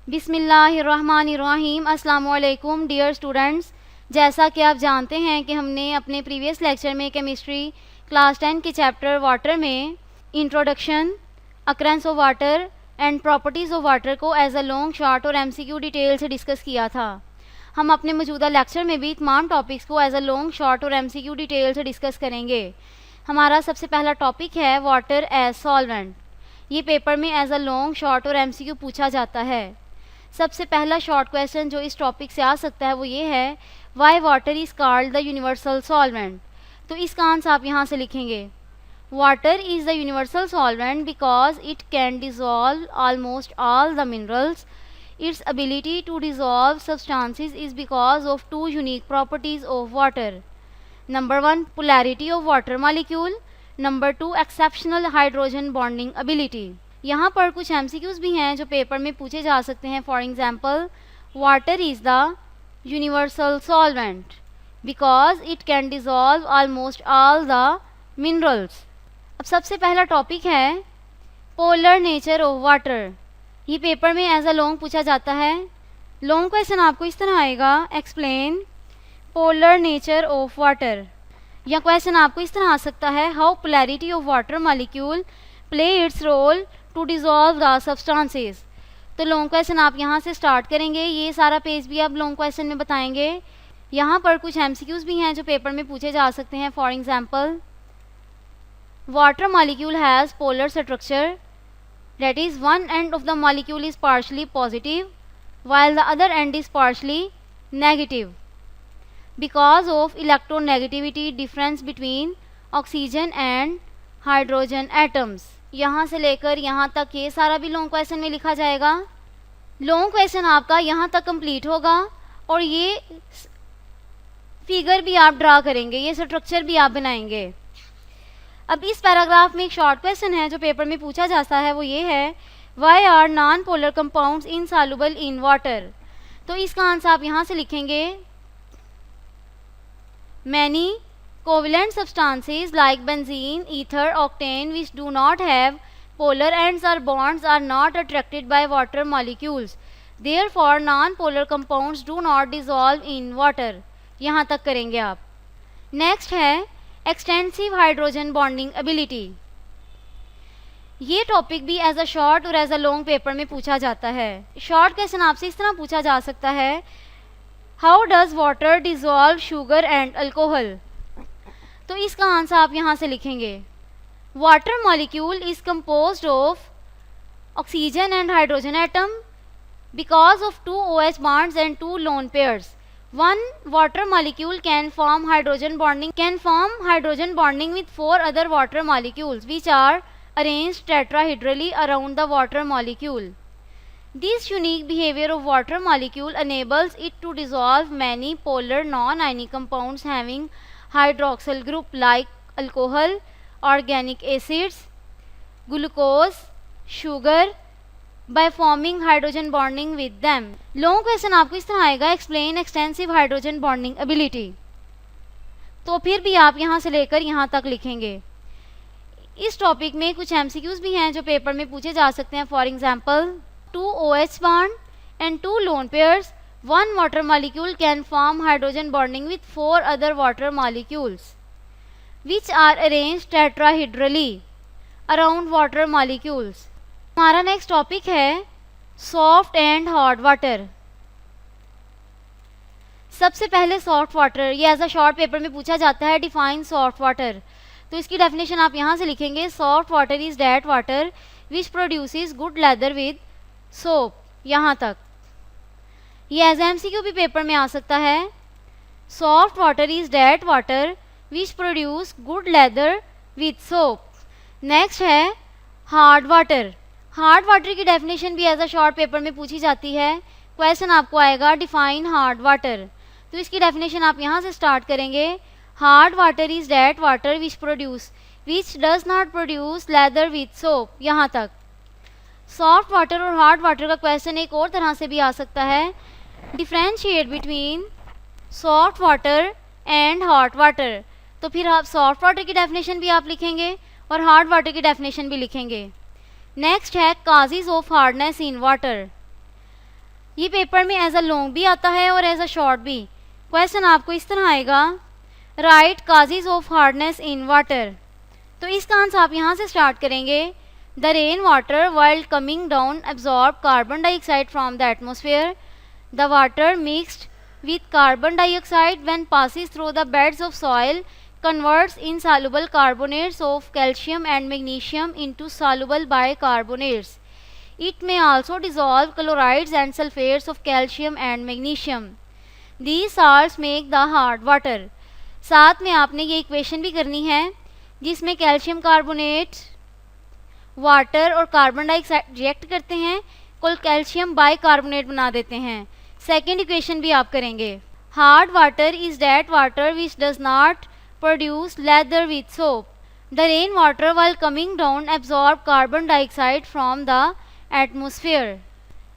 बिस्मिल्लाहिर्रहमानिर्रहीम। अस्सलामु अलैकुम डियर स्टूडेंट्स। जैसा कि आप जानते हैं कि हमने अपने प्रीवियस लेक्चर में केमिस्ट्री क्लास 10 के चैप्टर वाटर में introduction, occurrence of water and properties of water को एज अ लॉन्ग, शॉर्ट और एमसीक्यू डिटेल से डिस्कस किया था। हम अपने मौजूदा लेक्चर में भी तमाम टॉपिक्स को एज अ लॉन्ग, शॉर्ट और एमसीक्यू डिटेल से डिस्कस करेंगे। हमारा सबसे पहला टॉपिक है वाटर एज सॉल्वेंट। ये पेपर में एज अ लॉन्ग, शॉर्ट और एमसीक्यू पूछा जाता है। सबसे पहला शॉर्ट क्वेश्चन जो इस टॉपिक से आ सकता है वो ये है, Y water is called the universal solvent. तो इसका आंसर आप यहाँ से लिखेंगे, water is the universal solvent because it can dissolve almost all the minerals. Its ability to dissolve substances is because of two unique properties of water. Number 1, polarity of water molecule. Number 2, exceptional hydrogen bonding ability. यहाँ पर कुछ MCQs भी हैं जो paper में पूछे जा सकते हैं. For example, water is the universal solvent because it can dissolve almost all the minerals. अब सबसे पहला टॉपिक है पोलर नेचर ऑफ वाटर. ये पेपर में एज अ लॉन्ग पूछा जाता है. लॉन्ग क्वेश्चन आपको इस तरह आएगा, explain polar nature of water. या क्वेश्चन आपको इस तरह आ सकता है, how polarity of water molecule play its role to dissolve the substances. तो लॉन्ग क्वेश्चन आप यहाँ से स्टार्ट करेंगे. ये सारा पेज भी आप लॉन्ग क्वेश्चन में बताएंगे. यहाँ पर कुछ MCQs भी हैं जो पेपर में पूछे जा सकते हैं. For example, water molecule has polar structure. That is, one end of the molecule is partially positive while the other end is partially negative because of electronegativity difference between oxygen and hydrogen atoms. यहाँ से लेकर यहाँ तक ये सारा भी long question में लिखा जाएगा. लॉन्ग क्वेश्चन आपका यहाँ तक कंप्लीट होगा और ये फिगर भी आप ड्रा करेंगे, ये स्ट्रक्चर भी आप बनाएंगे. अब इस पैराग्राफ में एक शॉर्ट क्वेश्चन है जो पेपर में पूछा जाता है, वो ये है, why are non polar compounds insoluble in water. तो इसका आंसर आप यहाँ से लिखेंगे, many covalent substances like benzene, ether, octane which do not have polar ends और bonds are not attracted by water molecules. Therefore non polar compounds do not dissolve in water. यहाँ तक करेंगे आप. नेक्स्ट है एक्सटेंसिव हाइड्रोजन बॉन्डिंग एबिलिटी. ये topic भी as a short और as a long paper में पूछा जाता है. शॉर्ट क्वेश्चन आपसे इस तरह पूछा जा सकता है, how does water dissolve sugar and alcohol. तो इसका आंसर आप यहाँ से लिखेंगे, water molecule is composed of oxygen and hydrogen atom because of 2 OH bonds and 2 lone pairs. One water molecule can form hydrogen bonding with 4 other water molecules which are arranged tetrahedrally around the water molecule. This unique behavior of water molecule enables it to dissolve many polar non-ionic compounds having hydroxyl group like alcohol, organic acids, glucose, sugar by forming hydrogen bonding with them. Long question आपको इस तरह आएगा, explain extensive hydrogen bonding ability. तो फिर भी आप यहाँ से लेकर यहाँ तक लिखेंगे. इस टॉपिक में कुछ MCQs भी हैं जो पेपर में पूछे जा सकते हैं. For example, 2 OH bond and 2 lone pairs, one water molecule can form hydrogen bonding with 4 other water molecules which are arranged tetrahedrally around water molecules. हमारा नेक्स्ट टॉपिक है सॉफ्ट एंड हॉट वाटर. सबसे पहले soft water, ये as a short paper में पूछा जाता है, define soft water. तो इसकी डेफिनेशन आप यहाँ से लिखेंगे, soft water is that water which produces good lather with soap. यहाँ तक ये एज MCQ भी पेपर में आ सकता है. Soft water is that water which produce good lather with soap. Next है हार्ड वाटर. हार्ड वाटर की डेफिनेशन भी एज अ शॉर्ट पेपर में पूछी जाती है. क्वेश्चन आपको आएगा, डिफाइन हार्ड वाटर. तो इसकी डेफिनेशन आप यहाँ से स्टार्ट करेंगे, hard water is that water which does not produce lather with soap. यहाँ तक. सॉफ्ट वाटर और हार्ड वाटर का क्वेश्चन एक और तरह से भी आ सकता है, differentiate between soft water and hot water. तो फिर आप सॉफ्ट वाटर की डेफिनेशन भी आप लिखेंगे और हार्ड वाटर की डेफिनेशन भी लिखेंगे. नेक्स्ट है causes of hardness in water. ये पेपर में एज अ लॉन्ग भी आता है और एज अ शॉर्ट भी। क्वेश्चन आपको इस तरह आएगा, right causes of hardness in water. तो इसका आंसर आप यहाँ से स्टार्ट करेंगे। The rain water while coming down absorb carbon dioxide from the atmosphere. The water mixed with carbon dioxide when passes through the beds of soil converts insoluble carbonates of calcium and magnesium into soluble bicarbonates. It may also dissolve chlorides and sulfates of calcium and magnesium. These salts make the hard water. साथ में आपने ये equation भी करनी है जिसमें calcium carbonate water और carbon dioxide react करते हैं, कुल कैल्शियम बाइकार्बोनेट बना देते हैं। सेकेंड इक्वेशन भी आप करेंगे। Hard water is that water which does not produce leather with soap. The rain water while coming down absorb carbon dioxide from the atmosphere.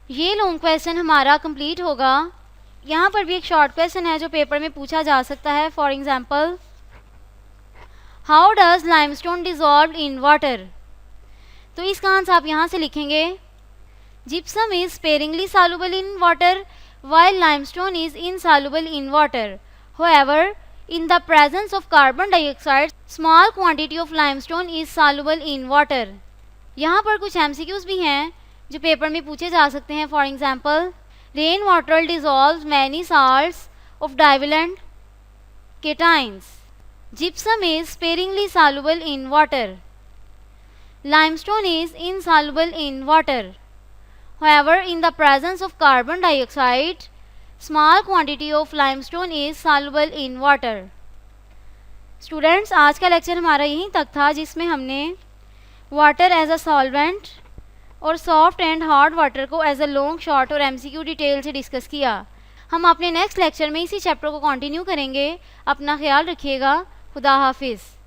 ये लॉन्ग क्वेश्चन हमारा कंप्लीट होगा। यहाँ पर भी एक शॉर्ट क्वेश्चन है जो पेपर में पूछा जा सकता है। For example, how does limestone dissolve in water. तो इसका आंसर आप यहाँ से लिखेंगे, gypsum is sparingly soluble in water while limestone is insoluble in water. However, in the presence of carbon dioxide, small quantity of limestone is soluble in water. यहाँ पर कुछ MCQs भी हैं जो पेपर में पूछे जा सकते हैं। For example, rain water dissolve many salts of divalent cations. Gypsum is sparingly soluble in water. Limestone is insoluble in water. However, in the presence of carbon dioxide, small quantity of limestone is soluble in water. Students, आज का lecture हमारा यहीं तक था जिसमें हमने water as a solvent और soft and hard water को एज अ लॉन्ग, शॉर्ट और MCQ डिटेल से डिस्कस किया। हम अपने नेक्स्ट लेक्चर में इसी चैप्टर को कंटिन्यू करेंगे। अपना ख्याल रखिएगा। खुदा हाफिज़।